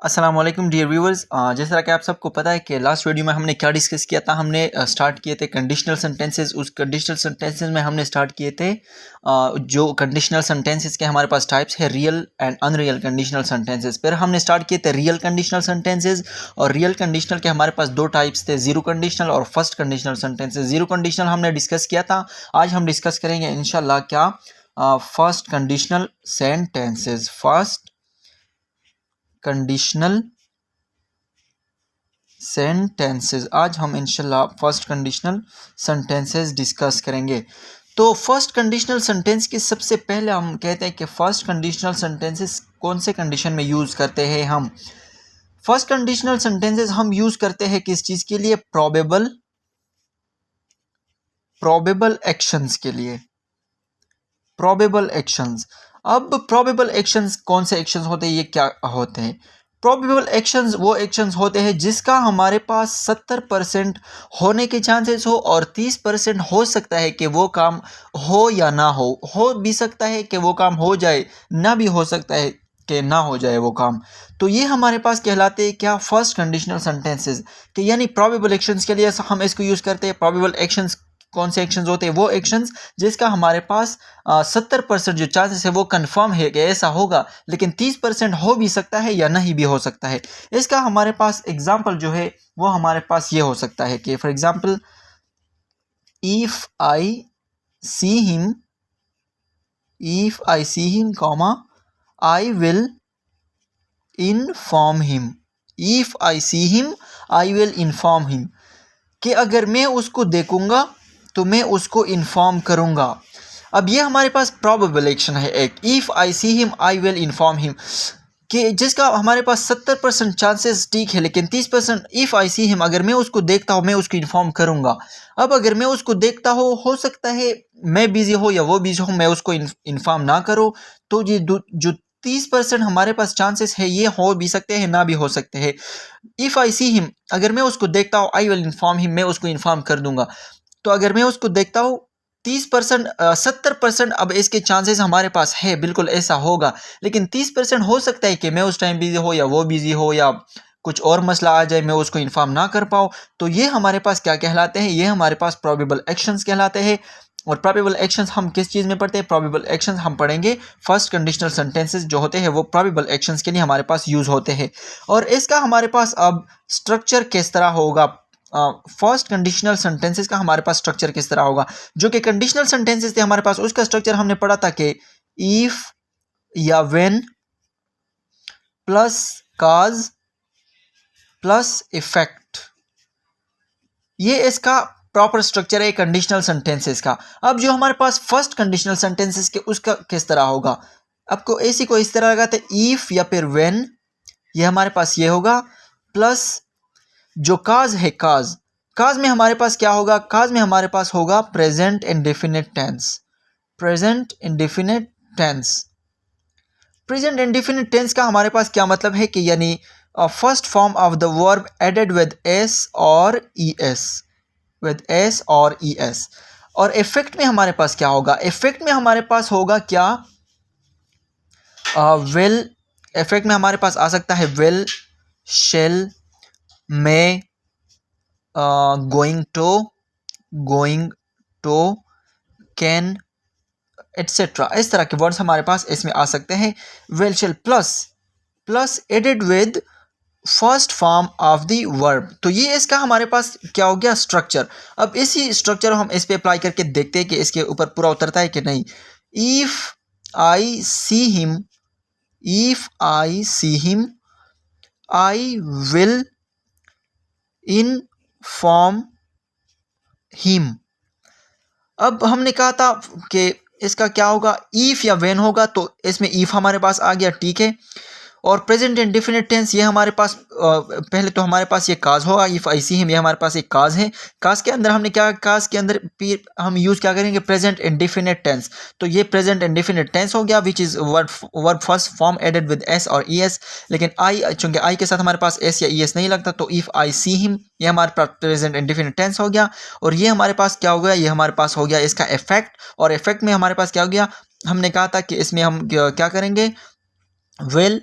अस्सलाम वालेकुम dear viewers. जिस तरह कि आप सबको पता है कि लास्ट वीडियो में हमने क्या डिस्कस किया था। हमने स्टार्ट किए थे कंडीशनल सेंटेंसेस। उस कंडीशनल सेंटेंसेस में हमने स्टार्ट किए थे जो कंडीशनल सेंटेंसेस के हमारे पास टाइप्स है, real and unreal conditional sentences. फिर हमने स्टार्ट किए थे रियल कंडीशनल सेंटेंसेस, और रियल कंडीशनल के हमारे पास दो टाइप्स थे, जीरो कंडीशनल और first conditional sentences. Zero conditional हमने डिस्कस किया था। आज हम डिस्कस करेंगे इंशाल्लाह क्या first conditional sentences. First conditional sentences आज हम इंशाल्लाह फर्स्ट कंडीशनल सेंटेंसेस डिस्कस करेंगे। तो फर्स्ट कंडीशनल सेंटेंस के सबसे पहले हम कहते हैं कि फर्स्ट कंडीशनल सेंटेंसेस कौन से कंडीशन में यूज़ करते हैं। हम फर्स्ट कंडीशनल सेंटेंसेस हम यूज़ करते हैं किस चीज़ के लिए? प्रोबेबल एक्शंस के लिए। Probable actions. अब प्रोबेबल एक्शंस कौन से एक्शंस होते हैं, ये क्या होते हैं? प्रोबेबल एक्शंस वो एक्शंस होते हैं जिसका हमारे पास 70% होने के चांसेस हो और 30% हो सकता है कि वो काम हो या ना हो भी सकता है कि वो काम हो जाए, ना भी हो सकता है कि ना हो जाए वो काम। तो ये हमारे पास कहलाते हैं क्या? फर्स्ट कंडीशनल सेंटेंसेस कि यानी प्रोबेबल एक्शंस के लिए हम इसको यूज़ करते हैं। प्रोबेबल एक्शंस कौन से एक्शंस होते हैं? वो एक्शंस जिसका हमारे पास 70% जो चांसेस है वो कंफर्म है कि ऐसा होगा, लेकिन 30% हो भी सकता है या नहीं भी हो सकता है। इसका हमारे पास एग्जाम्पल जो है वो हमारे पास ये हो सकता है कि for example, if I see him comma I will inform him. If I see him I will inform him, कि अगर मैं उसको देखूंगा तो मैं उसको इन्फॉर्म करूंगा। अब ये हमारे पास प्रोबेबल एक्शन है एक, if I see him I will inform him, कि जिसका हमारे पास 70% चांसेस ठीक है, लेकिन 30% इफ आई सी हिम, अगर मैं उसको देखता हूँ मैं उसको इन्फॉर्म करूंगा। अब अगर मैं उसको देखता हो सकता है मैं बिजी हो या वो बिजी हो, मैं उसको इन्फॉर्म ना करूँ। तो ये जो 30% हमारे पास चांसेस है ये हो भी सकते हैं ना भी हो सकते हैं। इफ आई सी हिम, अगर मैं उसको देखता हूँ, आई विल इन्फॉर्म हिम, मैं उसको इन्फॉर्म कर दूंगा। तो अगर मैं उसको देखता हूँ 30% 70% अब इसके चांसेस हमारे पास है, बिल्कुल ऐसा होगा, लेकिन 30% हो सकता है कि मैं उस टाइम बिजी हो या वो बिजी हो या कुछ और मसला आ जाए, मैं उसको इन्फॉर्म ना कर पाऊँ। तो ये हमारे पास क्या कहलाते हैं? ये हमारे पास प्रोबेबल एक्शंस कहलाते हैं। और प्रोबेबल एक्शंस हम किस चीज़ में पढ़ते हैं? प्रोबेबल एक्शंस हम पढ़ेंगे फर्स्ट कंडीशनल सेंटेंसेस जो होते हैं वो प्रोबेबल एक्शंस के लिए हमारे पास यूज़ होते हैं। और इसका हमारे पास अब स्ट्रक्चर किस तरह होगा? फर्स्ट कंडीशनल सेंटेंसेस का हमारे पास स्ट्रक्चर किस तरह होगा? जो कि कंडीशनल सेंटेंसेस थे हमारे पास, उसका स्ट्रक्चर हमने पढ़ा था कि इफ या when plus cause plus effect, ये इसका प्रॉपर स्ट्रक्चर है कंडीशनल सेंटेंसेस का। अब जो हमारे पास फर्स्ट कंडीशनल सेंटेंसेस के उसका किस तरह होगा? आपको ऐसी को इस तरह लगाते, इफ या फिर व्हेन, ये हमारे पास ये होगा, प्लस जो काज है, काज में हमारे पास क्या होगा? काज में हमारे पास होगा present indefinite tense. Present indefinite tense. Present indefinite tense का हमारे पास क्या मतलब है कि यानी first form of the verb added with S और ई एस, विद एस और ई एस। और इफेक्ट में हमारे पास क्या होगा? इफेक्ट में हमारे पास होगा क्या? विल। इफेक्ट में हमारे पास आ सकता है will, shall, may, going to, can, etcetera. इस तरह के वर्ड्स हमारे पास इसमें आ सकते हैं। Will, shall plus added with first form of the verb. तो ये इसका हमारे पास क्या हो गया? स्ट्रक्चर। अब इसी स्ट्रक्चर हम इस पे अप्लाई करके देखते हैं कि इसके ऊपर पूरा उतरता है कि नहीं। If I see him I will inform him. अब हमने कहा था कि इसका क्या होगा? इफ या व्हेन होगा, तो इसमें इफ हमारे पास आ गया, ठीक है। और प्रेजेंट इंडेफिनिट टेंस ये हमारे पास पहले तो हमारे पास ये काज होगा, इफ आई सी हिम, ये हमारे पास एक काज है। काज के अंदर हमने क्या, काज के अंदर हम यूज़ क्या करेंगे? Present indefinite tense. तो ये प्रेजेंट इंडेफिनिट टेंस हो गया which is verb first form added with S और ई एस। लेकिन आई, चूंकि आई के साथ हमारे पास एस या ई एस नहीं लगता, तो इफ आई सी हिम ये हमारे पास प्रेजेंट इंडेफिनिट टेंस हो गया। और ये हमारे पास क्या हो गया? ये हमारे पास हो गया इसका इफेक्ट। और इफेक्ट में हमारे पास क्या हो गया? हमने कहा था कि इसमें हम क्या करेंगे? विल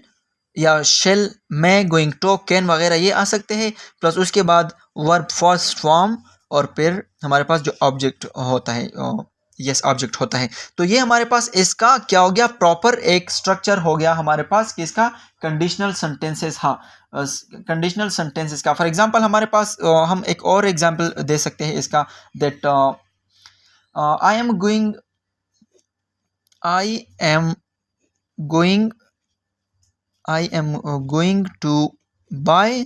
या शेल, मैं, गोइंग टू, कैन वगैरह ये आ सकते हैं। प्लस उसके बाद वर्ब फर्स्ट फॉर्म और फिर हमारे पास जो ऑब्जेक्ट होता है, यस ऑब्जेक्ट होता है। तो ये हमारे पास इसका क्या हो गया, प्रॉपर एक स्ट्रक्चर हो गया हमारे पास कि इसका कंडीशनल सेंटेंसेस। हाँ, कंडीशनल सेंटेंसेस का फॉर एग्जांपल हमारे पास हम एक और एग्जांपल दे सकते हैं इसका, that I am going to buy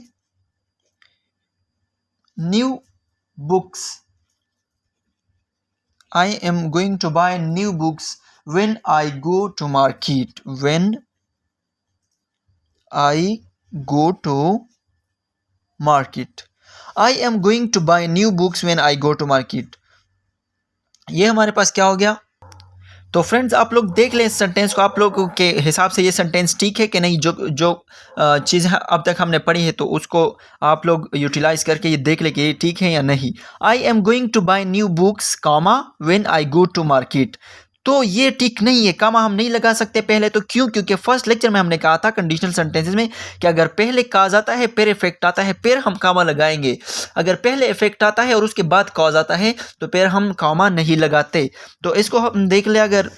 new books. I am going to buy new books when I go to market. When I go to market. I am going to buy new books when I go to market. ये हमारे पास क्या हो गया। तो friends आप लोग देख लें इस सेंटेंस को, आप लोगों के हिसाब से ये सेंटेंस ठीक है कि नहीं। जो चीज़ अब तक हमने पढ़ी है तो उसको आप लोग यूटिलाइज करके ये देख लें कि ये ठीक है या नहीं। I am going to buy new books comma when I go to market. तो ये ठीक नहीं है, कामा हम नहीं लगा सकते पहले। तो क्यों? क्योंकि फर्स्ट लेक्चर में हमने कहा था कंडीशनल सेंटेंसेस में कि अगर पहले काज आता है फिर इफेक्ट आता है फिर हम कामा लगाएंगे। अगर पहले इफेक्ट आता है और उसके बाद कॉज आता है तो फिर हम कामा नहीं लगाते। तो इसको हम देख ले, अगर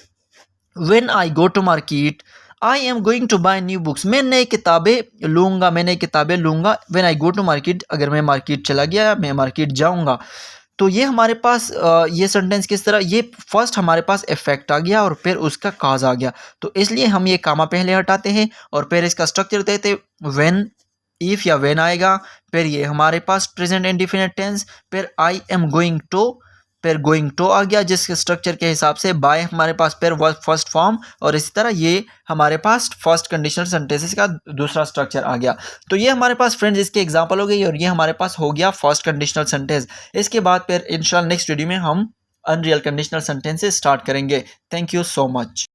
When I go to market, I am going to buy new books. मैं नई किताबें लूँगा, मैं नई किताबें लूँगा। When I go to market, अगर मैं मार्केट चला गया, मैं मार्केट जाऊँगा। तो ये हमारे पास ये सेंटेंस किस तरह, ये फर्स्ट हमारे पास इफेक्ट आ गया और फिर उसका काज आ गया। तो इसलिए हम ये कामा पहले हटाते हैं और फिर इसका स्ट्रक्चर देते हैं। व्हेन, इफ़ या व्हेन आएगा, फिर ये हमारे पास प्रेजेंट इंडेफिनिट टेंस, फिर आई एम गोइंग टू, फिर गोइंग टू आ गया जिसके स्ट्रक्चर के हिसाब से बाय हमारे पास फिर वर्ब फर्स्ट फॉर्म, और इसी तरह ये हमारे पास फर्स्ट कंडीशनल सेंटेंसेस का दूसरा स्ट्रक्चर आ गया। तो ये हमारे पास फ्रेंड्स इसके एग्जांपल हो गई और ये हमारे पास हो गया फर्स्ट कंडीशनल सेंटेंस। इसके बाद फिर इंशाल्लाह नेक्स्ट वीडियो में हम अनरियल कंडीशनल सेंटेंसेस स्टार्ट करेंगे। Thank you so much.